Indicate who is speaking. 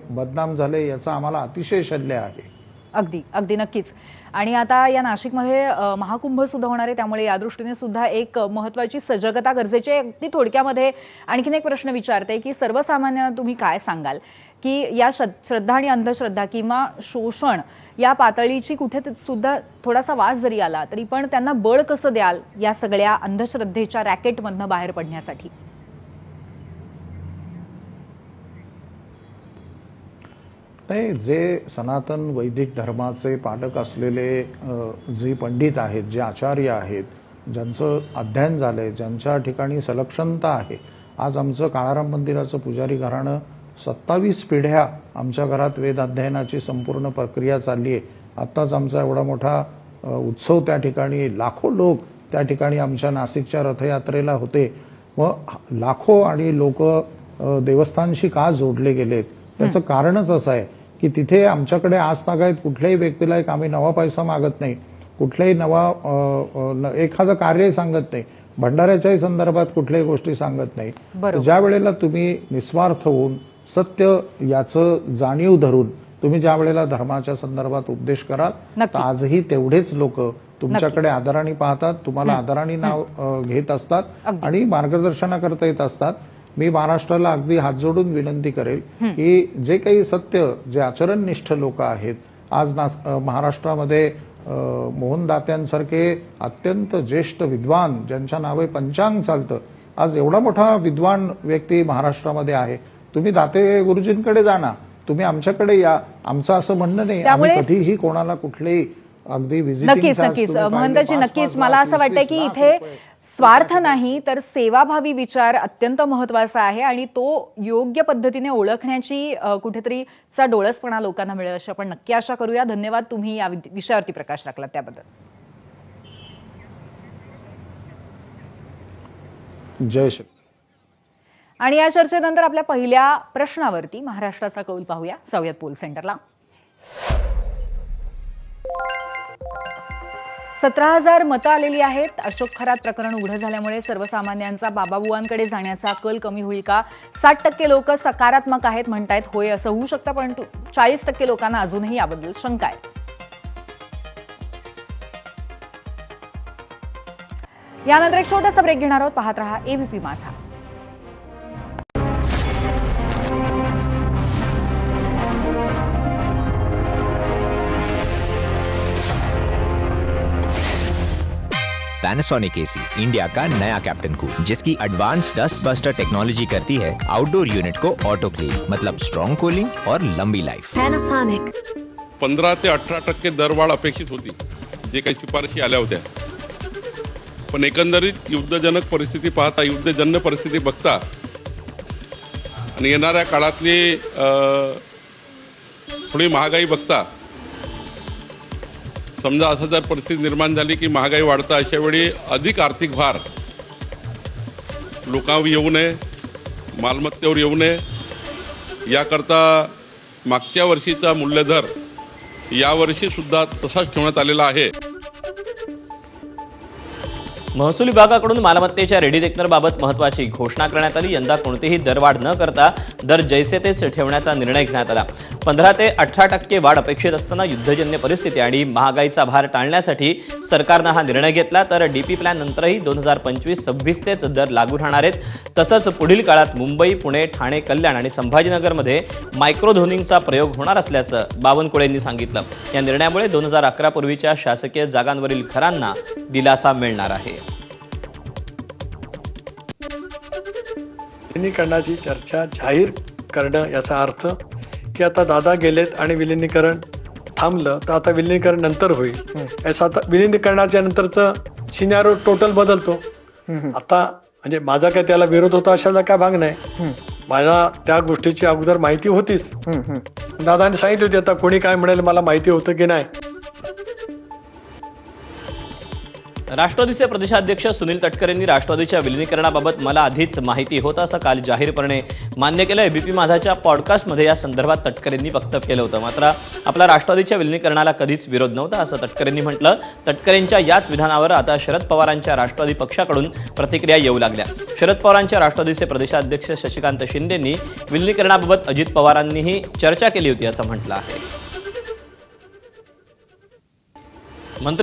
Speaker 1: बदनाम झाले याचा आम्हाला अतिशय शल्य आहे.
Speaker 2: अगदी अगदी नक्कीच. आणि आता या नाशिकमध्ये महाकुंभ सुद्धा होणार आहे, त्यामुळे या दृष्टीने सुद्धा एक महत्त्वाची सजगता गरजेची आहे. अगदी थोडक्यामध्ये आणखीन एक प्रश्न विचारते की सर्वसामान्य तुम्ही काय सांगाल की या श्रद्धा आणि अंधश्रद्धा किंवा शोषण या पातळीची कुठे सुद्धा थोडासा वास जरी आला तरी पण त्यांना बळ कसं द्याल या सगळ्या अंधश्रद्धेच्या रॅकेटमधनं बाहेर पडण्यासाठी?
Speaker 1: नाही, जे सनातन वैदिक धर्माचे पालक असलेले जे पंडित आहेत, जे आचार्य आहेत, ज्यांचं अध्ययन झालंय, ज्यांच्या ठिकाणी सलक्षणता आहे, आज आमचं काळाराम मंदिराचं पुजारी घराणं 27 पिढ्या आमच्या घरात वेद अध्ययनाची संपूर्ण प्रक्रिया चालली आहे. आत्ताच आमचा एवढा मोठा उत्सव त्या ठिकाणी, लाखो लोक त्या ठिकाणी आमच्या नाशिकच्या रथयात्रेला होते. व लाखो आणि लोक देवस्थानशी का जोडले गेलेत त्याचं कारणच असं आहे की तिथे आमच्याकडे आज तागायत कुठल्याही व्यक्तीला एक आम्ही नवा पैसा मागत नाही, कुठल्याही नवा एखादं कार्य सांगत नाही, भंडाऱ्याच्याही संदर्भात कुठल्याही गोष्टी सांगत नाही. ज्या वेळेला तुम्ही निस्वार्थ होऊन सत्य याचं जाणीव धरून तुम्ही ज्या वेळेला धर्माच्या संदर्भात उपदेश कराल तर आजही तेवढेच लोक तुमच्याकडे आदराने पाहतात, तुम्हाला आदराने नाव घेत असतात आणि मार्गदर्शनाकरता येत असतात. मी महाराष्ट्राला अगदी हात जोडून विनंती करेल की जे काही सत्य, जे आचरणनिष्ठ लोक आहेत, आज महाराष्ट्रामध्ये मोहनदात्यांसारखे अत्यंत ज्येष्ठ विद्वान ज्यांच्या नावे पंचांग चालतं, आज एवढा मोठा विद्वान व्यक्ती महाराष्ट्रामध्ये आहे. तुम्ही दाते गुरुजींकडे जा ना, तुम्ही आमच्याकडे या. आमचं असं म्हणणं नाही आम्ही कधीही कोणाला कुठलेही अगदी
Speaker 2: नक्कीच नक्कीच महंतजी, नक्कीच मला असं वाटतं की इथे स्वार्थ नाही तर सेवाभावी विचार अत्यंत महत्वाचा आहे आणि तो योग्य पद्धतीने ओळखण्याची कुठेतरी चा डोळसपणा लोकांना मिळेल अशी आपण नक्की आशा करूया. धन्यवाद, तुम्ही या विषयावरती प्रकाश टाकलात त्याबद्दल.
Speaker 1: जय श्री.
Speaker 2: आणि या चर्चेनंतर आपल्या पहिल्या प्रश्नावरती महाराष्ट्राचा कौल पाहूया सवयत पोल सेंटरला. 17,000 मतं आलेली आहेत. अशोक खरात प्रकरण उघड झाल्यामुळे सर्वसामान्यांचा बाबाबुवांकडे जाण्याचा कल कमी होईल का? 60% लोक सकारात्मक आहेत म्हणतायत. होय, असं होऊ शकतं, पण 40% लोकांना अजूनही याबद्दल शंका आहे. यानंतर एक छोटासा ब्रेक घेणार आहोत. पाहत रहा एबीपी माझा.
Speaker 3: पैनासोनिक एसी, इंडिया का नया कैप्टन कूल, जिसकी एडवांस डस्ट बस्टर टेक्नोलॉजी करती है आउटडोर यूनिट को ऑटो क्लीन, मतलब स्ट्रॉन्ग कूलिंग और लंबी लाइफ.
Speaker 4: पैनासोनिक.
Speaker 5: 15 ते 18% दरवाढ अपेक्षित होती, जे काही शिफारशी आल्या होत्या. पण एकंदरीत युद्धजनक परिस्थिती पाहता, युद्धजन्य परिस्थिती बघता आणि येणाऱ्या काळातली थोडी महागाई बघता, समजा असं जर परिस्थिती निर्माण झाली की महागाई वाढता, अशा वेळी अधिक आर्थिक भार लोकांवर येऊ नये, मालमत्तेवर येऊ नये, याकरता मागच्या वर्षीचा मूल्यदर यावर्षी सुद्धा तसाच ठेवण्यात आलेला आहे.
Speaker 6: महसूल विभागाकडून मालमत्तेच्या रेडिडेक्टरबाबत महत्त्वाची घोषणा करण्यात आली. यंदा कोणतीही दरवाढ न करता दर जैसे तेच ठेवण्याचा निर्णय घेण्यात आला. 15 ते 18% वाढ अपेक्षित असताना युद्धजन्य परिस्थिती आणि महागाईचा भार टाळण्यासाठी सरकारनं हा निर्णय घेतला. तर डीपी प्लॅन नंतरही 2025-26चेच दर लागू राहणार आहेत. तसंच पुढील काळात मुंबई, पुणे, ठाणे, कल्याण आणि संभाजीनगरमध्ये मायक्रोझोनिंगचा प्रयोग होणार असल्याचं बावनकुळेंनी सांगितलं. या निर्णयामुळे 2011 पूर्वीच्या शासकीय जागांवरील करांना दिलासा मिळणार आहे.
Speaker 7: विलिनीकरणाची चर्चा जाहीर करणं याचा अर्थ की आता दादा गेलेत आणि विलिनीकरण थांबलं तर आता विलिनीकरण नंतर होईल. याचा आता विलिनीकरणाच्या नंतरचं सिनारिओ टोटल बदलतो. आता म्हणजे माझा काय त्याला विरोध होता अशाला काय भाग नाही. मला त्या गोष्टीची अगोदर माहिती होतीच. दादाने सांगितली होती, आता कोणी काय म्हणेल मला माहिती होतं की नाही.
Speaker 6: राष्ट्रवादीचे प्रदेशाध्यक्ष सुनील तटकरे यांनी राष्ट्रवादीच्या विलिनीकरणाबाबत मला आधीच माहिती होतं असं काल जाहीरपणे मान्य केलं. एबीपी माझाच्या पॉडकास्टमध्ये या संदर्भात तटकरेंनी वक्तव्य केलं होतं. मात्र आपला राष्ट्रवादीच्या विलिनीकरणाला कधीच विरोध नव्हता असं तटकरेंनी म्हटलं. तटकरेंच्या याच विधानावर आता शरद पवारांच्या राष्ट्रवादी पक्षाकडून प्रतिक्रिया येऊ लागल्या. शरद पवारांच्या राष्ट्रवादीचे प्रदेशाध्यक्ष शशिकांत शिंदेंनी विलिनीकरणाबाबत अजित पवारांनीही चर्चा केली होती असं म्हटलं आहे. मंत्री